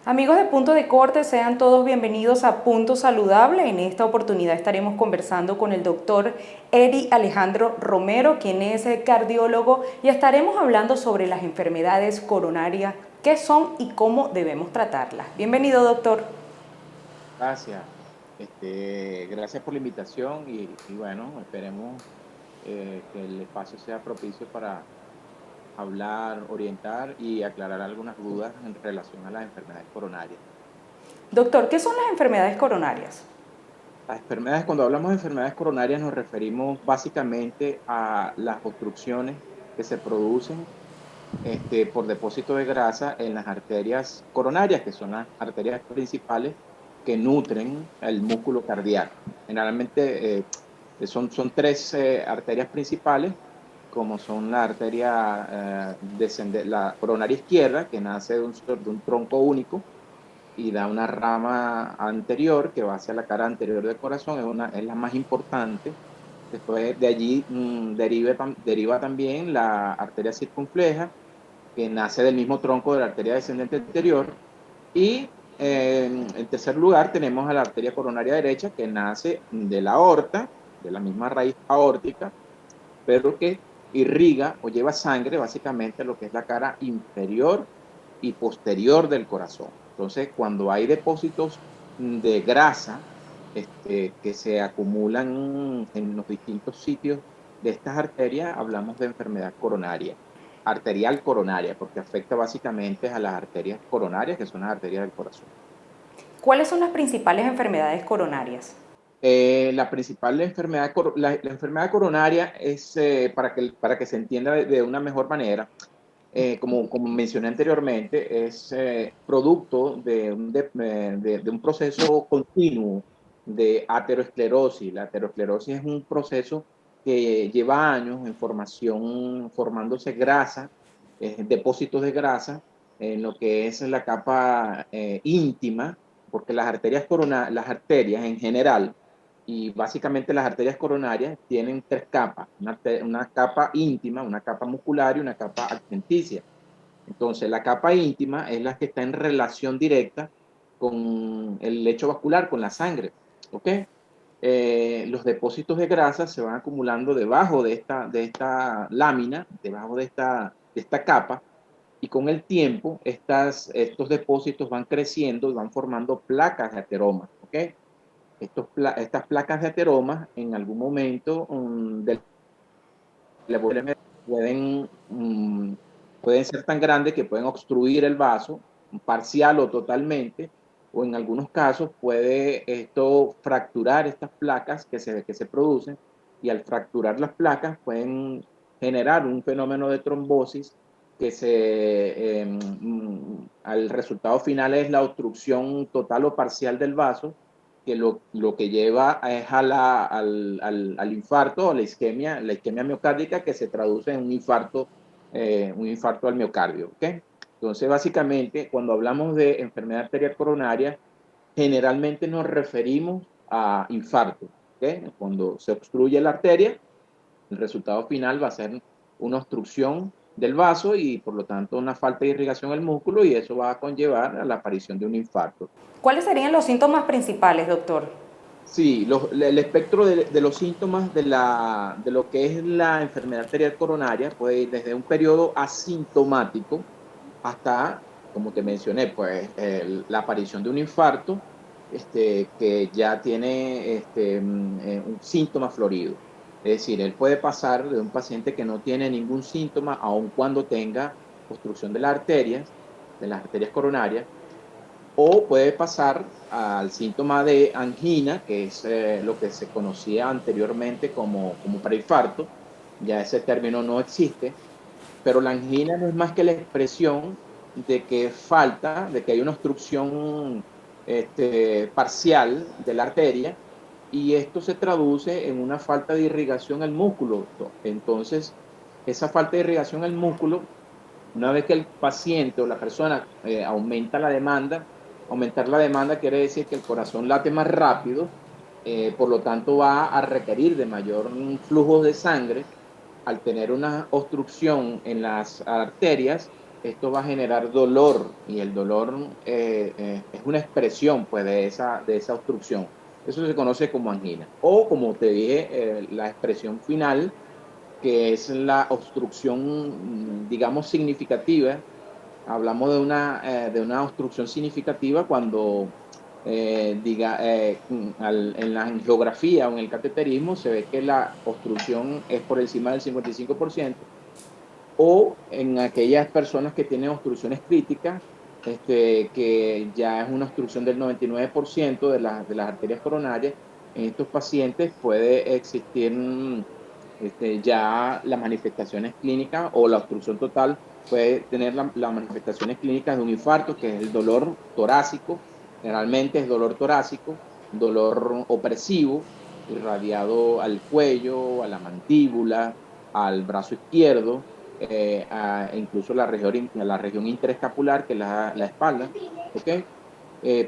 Amigos de Punto de Corte, sean todos bienvenidos a Punto Saludable. En esta oportunidad estaremos conversando con el doctor Eri Alejandro Romero, quien es cardiólogo, y estaremos hablando sobre las enfermedades coronarias, qué son y cómo debemos tratarlas. Bienvenido, doctor. Gracias. Gracias por la invitación y bueno, esperemos que el espacio sea propicio para hablar, orientar y aclarar algunas dudas en relación a las enfermedades coronarias. Doctor, ¿qué son las enfermedades coronarias? Cuando hablamos de enfermedades coronarias nos referimos básicamente a las obstrucciones que se producen por depósito de grasa en las arterias coronarias, que son las arterias principales que nutren el músculo cardíaco. Generalmente son tres arterias principales, como son la arteria la coronaria izquierda, que nace de un tronco único y da una rama anterior que va hacia la cara anterior del corazón, es la más importante. Después de allí deriva también la arteria circunfleja, que nace del mismo tronco de la arteria descendente anterior. Y en tercer lugar tenemos a la arteria coronaria derecha, que nace de la aorta, de la misma raíz aórtica, pero que irriga o lleva sangre básicamente a lo que es la cara inferior y posterior del corazón. Entonces, cuando hay depósitos de grasa que se acumulan en los distintos sitios de estas arterias, hablamos de enfermedad coronaria, arterial coronaria, porque afecta básicamente a las arterias coronarias, que son las arterias del corazón. ¿Cuáles son las principales enfermedades coronarias? La principal enfermedad, la enfermedad coronaria es, para que se entienda de una mejor manera, como mencioné anteriormente, es producto de un proceso continuo de aterosclerosis. La aterosclerosis es un proceso que lleva años en formación, formándose grasa, depósitos de grasa en lo que es la capa íntima, porque las arterias en general, y básicamente las arterias coronarias tienen tres capas, una capa íntima, una capa muscular y una capa adventicia. Entonces, la capa íntima es la que está en relación directa con el lecho vascular, con la sangre. ¿Ok? Los depósitos de grasa se van acumulando debajo de esta lámina, debajo de esta capa, y con el tiempo estos depósitos van creciendo y van formando placas de ateroma. ¿Ok? Estas placas de ateromas en algún momento del pueden, pueden ser tan grandes que pueden obstruir el vaso, parcial o totalmente, o en algunos casos puede esto fracturar estas placas que se producen, y al fracturar las placas pueden generar un fenómeno de trombosis al resultado final es la obstrucción total o parcial del vaso, que lo que lleva es al infarto o la isquemia miocárdica, que se traduce en un infarto al miocardio. ¿Okay? Entonces, básicamente, cuando hablamos de enfermedad arterial coronaria, generalmente nos referimos a infarto. ¿Okay? Cuando se obstruye la arteria, el resultado final va a ser una obstrucción del vaso y por lo tanto una falta de irrigación al músculo, y eso va a conllevar a la aparición de un infarto. ¿Cuáles serían los síntomas principales, doctor? Sí, el espectro de los síntomas de lo que es la enfermedad arterial coronaria puede ir desde un periodo asintomático hasta, como te mencioné, pues la aparición de un infarto que ya tiene un síntoma florido. Es decir, él puede pasar de un paciente que no tiene ningún síntoma, aun cuando tenga obstrucción de las arterias coronarias, o puede pasar al síntoma de angina, que es lo que se conocía anteriormente como preinfarto. Ya ese término no existe, pero la angina no es más que la expresión de que hay una obstrucción parcial de la arteria, y esto se traduce en una falta de irrigación al músculo. Entonces, esa falta de irrigación al músculo, una vez que el paciente o la persona aumentar la demanda quiere decir que el corazón late más rápido, por lo tanto va a requerir de mayor flujo de sangre, al tener una obstrucción en las arterias, esto va a generar dolor y el dolor es una expresión pues, de esa obstrucción. Eso se conoce como angina. O como te dije, la expresión final, que es la obstrucción, digamos, significativa. Hablamos de una obstrucción significativa cuando, en la angiografía o en el cateterismo se ve que la obstrucción es por encima del 55%, o en aquellas personas que tienen obstrucciones críticas, que ya es una obstrucción del 99% de las arterias coronarias. En estos pacientes puede existir ya las manifestaciones clínicas o la obstrucción total puede tener las manifestaciones clínicas de un infarto, que es el dolor torácico. Generalmente es dolor torácico, dolor opresivo, irradiado al cuello, a la mandíbula, al brazo izquierdo, incluso la región interescapular, que es la espalda. ¿Ok?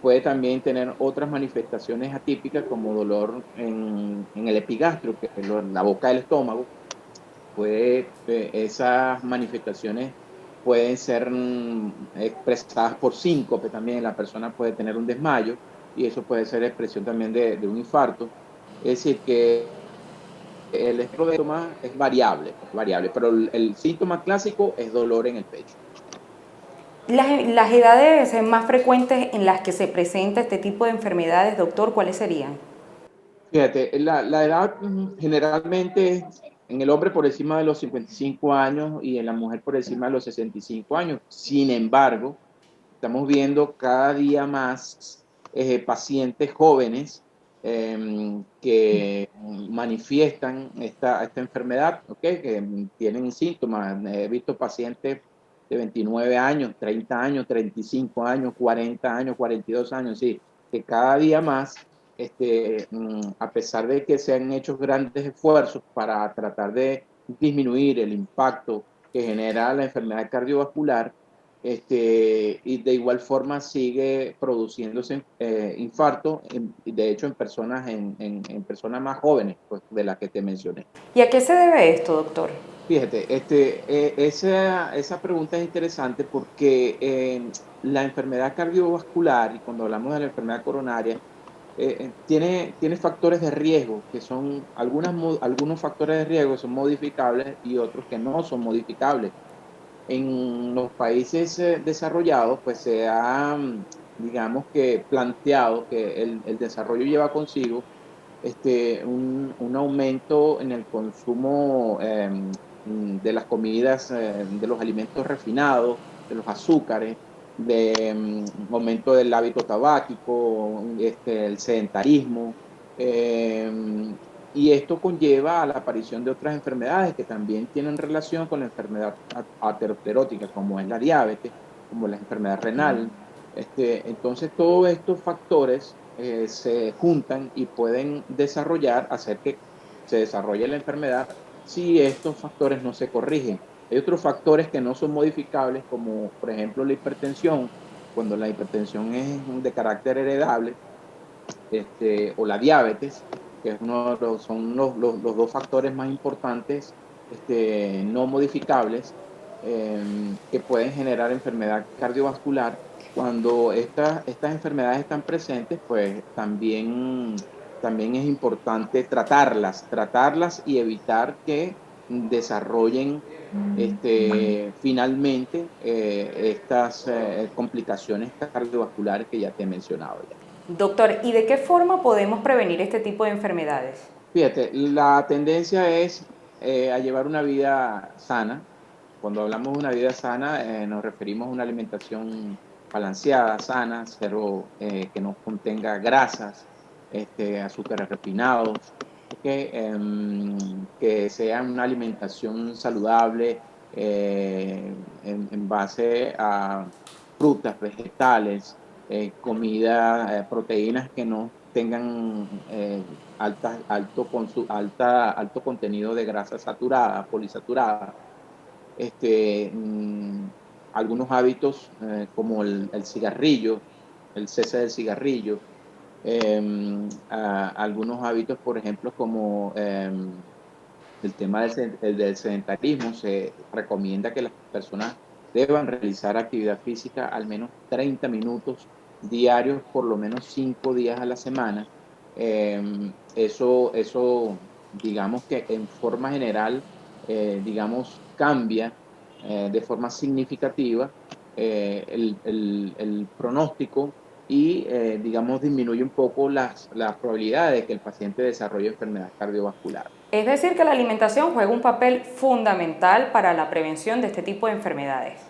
Puede también tener otras manifestaciones atípicas como dolor en el epigastrio, que es la boca del estómago. Esas manifestaciones pueden ser expresadas por síncope también. La persona puede tener un desmayo y eso puede ser expresión también de un infarto. Es decir, que el síntoma es variable, pero el síntoma clásico es dolor en el pecho. Las edades más frecuentes en las que se presenta este tipo de enfermedades, doctor, ¿cuáles serían? Fíjate, la edad generalmente en el hombre por encima de los 55 años y en la mujer por encima de los 65 años. Sin embargo, estamos viendo cada día más pacientes jóvenes que manifiestan esta enfermedad, ¿okay? Que tienen síntomas. He visto pacientes de 29 años, 30 años, 35 años, 40 años, 42 años, sí, que cada día más, a pesar de que se han hecho grandes esfuerzos para tratar de disminuir el impacto que genera la enfermedad cardiovascular, y de igual forma sigue produciéndose infarto, de hecho en personas, en personas más jóvenes, pues, de las que te mencioné. ¿Y a qué se debe esto, doctor? Fíjate, esa pregunta es interesante porque la enfermedad cardiovascular, y cuando hablamos de la enfermedad coronaria, tiene factores de riesgo, que son algunos factores de riesgo son modificables y otros que no son modificables. En los países desarrollados, pues se ha, digamos que, planteado que el desarrollo lleva consigo un aumento en el consumo de las comidas, de los alimentos refinados, de los azúcares, un aumento del hábito tabáquico, el sedentarismo. Y esto conlleva a la aparición de otras enfermedades que también tienen relación con la enfermedad aterosclerótica, como es la diabetes, como la enfermedad renal. Entonces, todos estos factores se juntan y pueden hacer que se desarrolle la enfermedad si estos factores no se corrigen. Hay otros factores que no son modificables, como por ejemplo la hipertensión, cuando la hipertensión es de carácter heredable, o la diabetes, que es son los dos factores más importantes, no modificables, que pueden generar enfermedad cardiovascular. Cuando estas enfermedades están presentes, pues también es importante tratarlas y evitar que desarrollen finalmente estas complicaciones cardiovasculares que ya te he mencionado ya. Doctor, ¿y de qué forma podemos prevenir este tipo de enfermedades? Fíjate, la tendencia es a llevar una vida sana. Cuando hablamos de una vida sana, nos referimos a una alimentación balanceada, sana, cero, que no contenga grasas, azúcares refinados, que sea una alimentación saludable, en base a frutas, vegetales, proteínas que no tengan alto contenido de grasa saturada, polisaturada. este, mm, Algunos hábitos como el cigarrillo, el cese del cigarrillo, algunos hábitos, por ejemplo, como El tema del sedentarismo, se recomienda que las personas deban realizar actividad física al menos 30 minutos diarios, por lo menos 5 días a la semana. Eso, digamos que en forma general, digamos, cambia de forma significativa el pronóstico y, digamos, disminuye un poco las probabilidades de que el paciente desarrolle enfermedad cardiovascular. Es decir, que la alimentación juega un papel fundamental para la prevención de este tipo de enfermedades.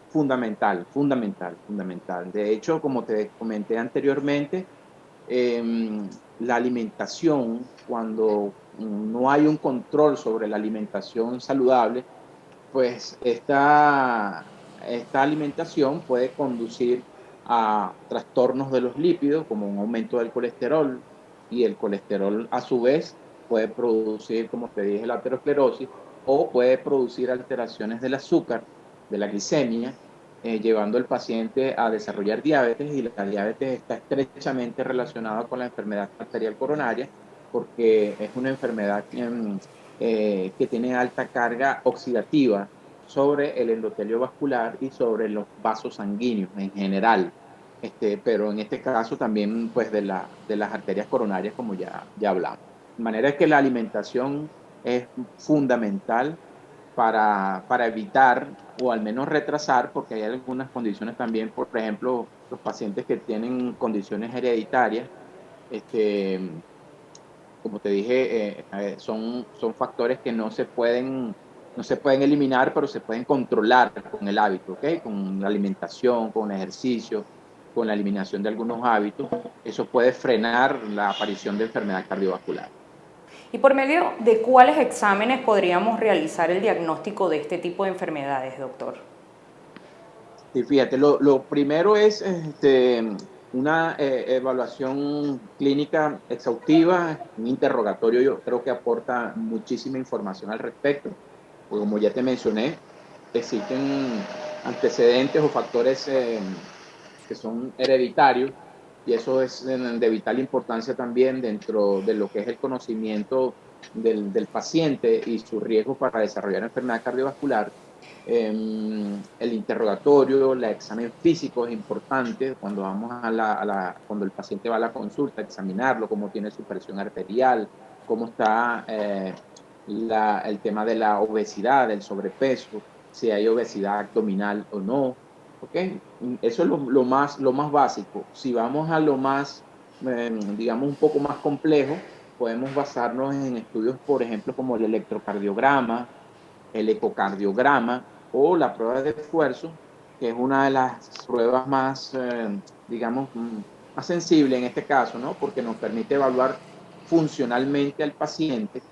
Fundamental, fundamental, fundamental. De hecho, como te comenté anteriormente, la alimentación, cuando no hay un control sobre la alimentación saludable, pues esta alimentación puede conducir a trastornos de los lípidos, como un aumento del colesterol, y el colesterol a su vez puede producir, como te dije, la aterosclerosis, o puede producir alteraciones del azúcar, de la glicemia, llevando al paciente a desarrollar diabetes, y la diabetes está estrechamente relacionada con la enfermedad arterial coronaria, porque es una enfermedad que tiene alta carga oxidativa sobre el endotelio vascular y sobre los vasos sanguíneos en general. Pero en este caso también pues de las arterias coronarias, como ya hablamos. De manera que la alimentación es fundamental para evitar o al menos retrasar, porque hay algunas condiciones también, por ejemplo, los pacientes que tienen condiciones hereditarias, este, como te dije, son factores que no se pueden eliminar, pero se pueden controlar con el hábito, ¿ok? Con la alimentación, con el ejercicio, con la eliminación de algunos hábitos. Eso puede frenar la aparición de enfermedad cardiovascular. ¿Y por medio de cuáles exámenes podríamos realizar el diagnóstico de este tipo de enfermedades, doctor? Y fíjate, lo primero es una evaluación clínica exhaustiva, un interrogatorio. Yo creo que aporta muchísima información al respecto, porque como ya te mencioné, existen antecedentes o factores que son hereditarios, y eso es de vital importancia también dentro de lo que es el conocimiento del paciente y su riesgo para desarrollar enfermedad cardiovascular. El interrogatorio, el examen físico es importante cuando cuando el paciente va a la consulta, examinarlo, cómo tiene su presión arterial, cómo está el tema de la obesidad, del sobrepeso, si hay obesidad abdominal o no. ¿Ok? Eso es lo más básico. Si vamos a lo más, digamos, un poco más complejo, podemos basarnos en estudios, por ejemplo, como el electrocardiograma, el ecocardiograma o la prueba de esfuerzo, que es una de las pruebas más, digamos, más sensible en este caso, ¿no? Porque nos permite evaluar funcionalmente al paciente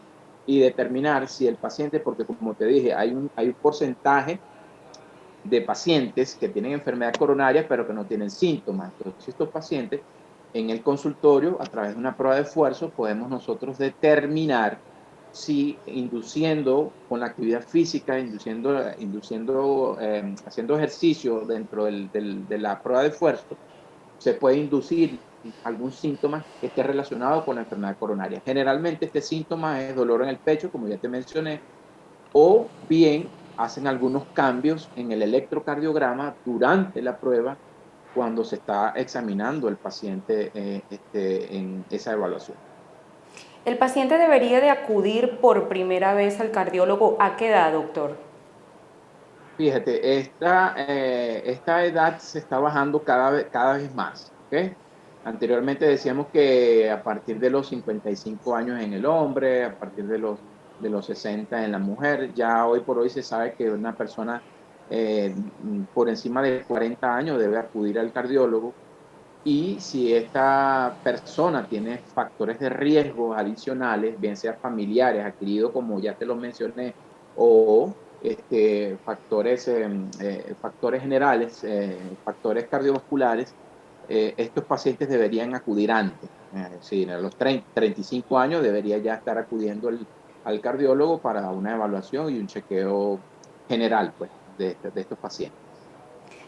y determinar si el paciente, porque como te dije, hay un porcentaje de pacientes que tienen enfermedad coronaria pero que no tienen síntomas. Entonces, estos pacientes en el consultorio, a través de una prueba de esfuerzo, podemos nosotros determinar si induciendo con la actividad física, haciendo ejercicio dentro de la prueba de esfuerzo, se puede inducir algún síntoma que esté relacionado con la enfermedad coronaria. Generalmente este síntoma es dolor en el pecho, como ya te mencioné, o bien hacen algunos cambios en el electrocardiograma durante la prueba cuando se está examinando el paciente en esa evaluación. ¿El paciente debería de acudir por primera vez al cardiólogo a qué edad, doctor? Fíjate, esta edad se está bajando cada vez más, ¿ok? Anteriormente decíamos que a partir de los 55 años en el hombre, a partir de los 60 en la mujer. Ya hoy por hoy se sabe que una persona eh, por encima de 40 años debe acudir al cardiólogo, y si esta persona tiene factores de riesgo adicionales, bien sea familiares, adquiridos como ya te lo mencioné, o factores generales, factores cardiovasculares, estos pacientes deberían acudir antes. Sí, a los 35 años debería ya estar acudiendo al cardiólogo para una evaluación y un chequeo general, pues, de estos pacientes.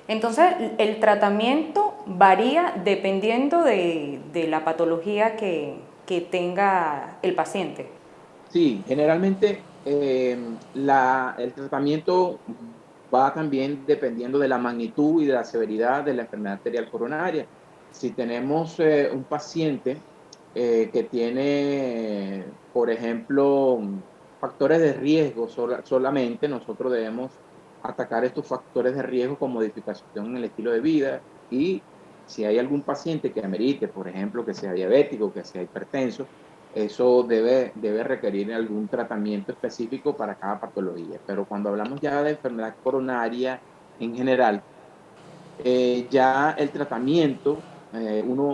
Entonces, el tratamiento varía dependiendo de la patología que tenga el paciente. Sí, generalmente el tratamiento va también dependiendo de la magnitud y de la severidad de la enfermedad arterial coronaria. Si tenemos un paciente que tiene, por ejemplo, factores de riesgo solamente, nosotros debemos atacar estos factores de riesgo con modificación en el estilo de vida y si hay algún paciente que amerite, por ejemplo, que sea diabético, que sea hipertenso, eso debe requerir algún tratamiento específico para cada patología. Pero cuando hablamos ya de enfermedad coronaria en general, ya el tratamiento,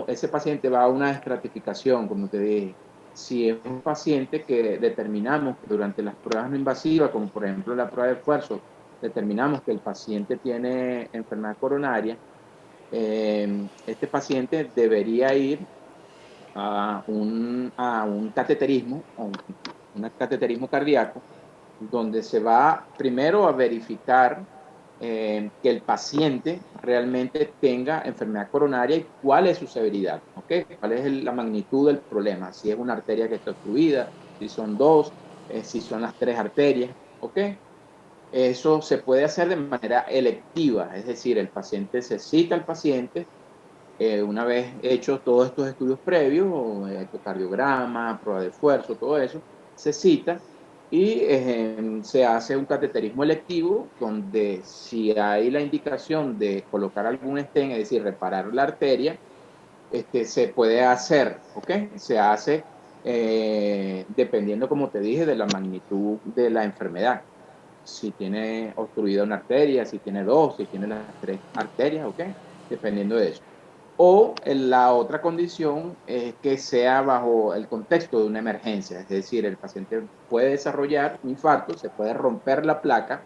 ese paciente va a una estratificación, como te dije. Si es un paciente que determinamos que durante las pruebas no invasivas, como por ejemplo la prueba de esfuerzo, determinamos que el paciente tiene enfermedad coronaria, este paciente debería ir a un cateterismo, un cateterismo cardíaco, donde se va primero a verificar que el paciente realmente tenga enfermedad coronaria y cuál es su severidad, ¿ok? Cuál es la magnitud del problema, si es una arteria que está obstruida, si son dos, si son las tres arterias, ¿ok? Eso se puede hacer de manera electiva, es decir, el paciente se cita al paciente una vez hechos todos estos estudios previos, ecocardiograma, prueba de esfuerzo, todo eso, se cita y se hace un cateterismo electivo donde si hay la indicación de colocar algún stent, es decir, reparar la arteria, se puede hacer, ¿ok? Se hace dependiendo, como te dije, de la magnitud de la enfermedad. Si tiene obstruida una arteria, si tiene dos, si tiene las tres arterias, ¿ok? Dependiendo de eso. O la otra condición es que sea bajo el contexto de una emergencia, es decir, el paciente puede desarrollar un infarto, se puede romper la placa,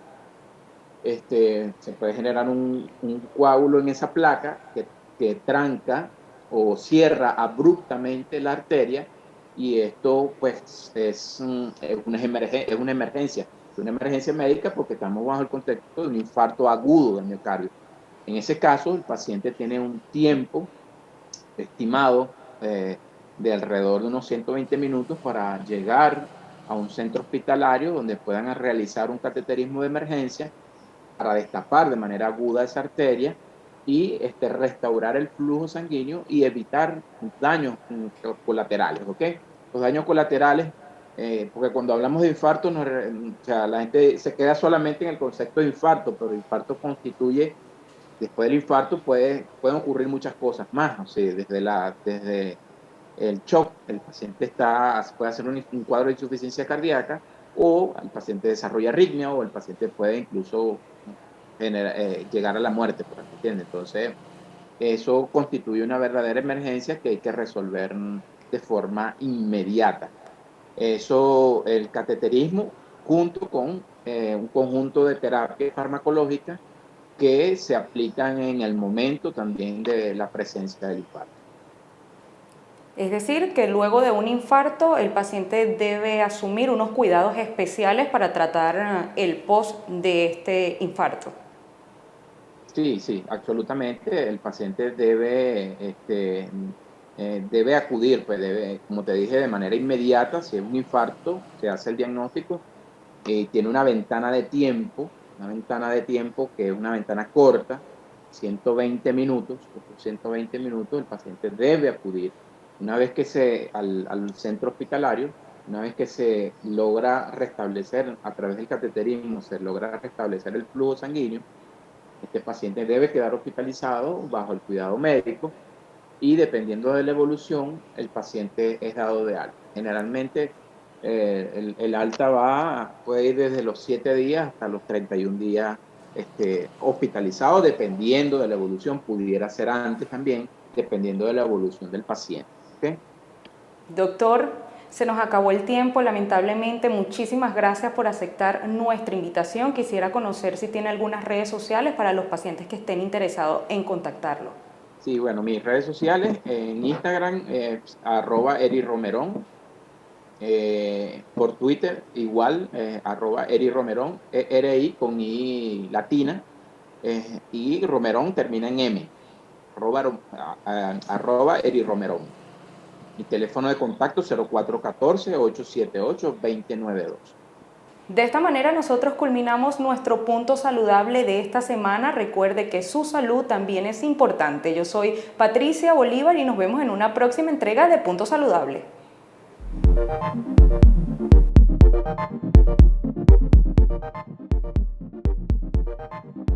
se puede generar un coágulo en esa placa que tranca o cierra abruptamente la arteria y esto pues es una emergencia médica porque estamos bajo el contexto de un infarto agudo del miocardio. En ese caso, el paciente tiene un tiempo estimado de alrededor de unos 120 minutos para llegar a un centro hospitalario donde puedan realizar un cateterismo de emergencia para destapar de manera aguda esa arteria y restaurar el flujo sanguíneo y evitar daños colaterales, ¿ok? Los daños colaterales, porque cuando hablamos de infarto, o sea, la gente se queda solamente en el concepto de infarto, pero el infarto constituye después del infarto pueden ocurrir muchas cosas más, o sea, desde el shock, el paciente puede hacer un cuadro de insuficiencia cardíaca, o el paciente desarrolla arritmia, o el paciente puede incluso llegar a la muerte, ¿entiendes? Entonces, eso constituye una verdadera emergencia que hay que resolver de forma inmediata. Eso, el cateterismo, junto con un conjunto de terapias farmacológicas que se aplican en el momento también de la presencia del infarto. Es decir, que luego de un infarto el paciente debe asumir unos cuidados especiales para tratar el post de este infarto. Sí, sí, absolutamente. El paciente debe acudir, pues como te dije, de manera inmediata. Si es un infarto, se hace el diagnóstico. Tiene una ventana de tiempo que es una ventana corta, 120 minutos. Por 120 minutos el paciente debe acudir. Una vez al centro hospitalario, una vez que se logra restablecer a través del cateterismo, se logra restablecer el flujo sanguíneo, este paciente debe quedar hospitalizado bajo el cuidado médico y dependiendo de la evolución, el paciente es dado de alta. Generalmente el alta puede ir desde los 7 días hasta los 31 días hospitalizado, dependiendo de la evolución. Pudiera ser antes también, dependiendo de la evolución del paciente. ¿Okay? Doctor, se nos acabó el tiempo, lamentablemente. Muchísimas gracias por aceptar nuestra invitación. Quisiera conocer si tiene algunas redes sociales para los pacientes que estén interesados en contactarlo. Sí, bueno, mis redes sociales en Instagram @eriromerón, por Twitter igual @eriromerón, RI con I latina, y Romerón termina en M, @eriromerón. Mi teléfono de contacto 0414-878-2092. De esta manera nosotros culminamos nuestro punto saludable de esta semana. Recuerde que su salud también es importante. Yo soy Patricia Bolívar y nos vemos en una próxima entrega de Punto Saludable.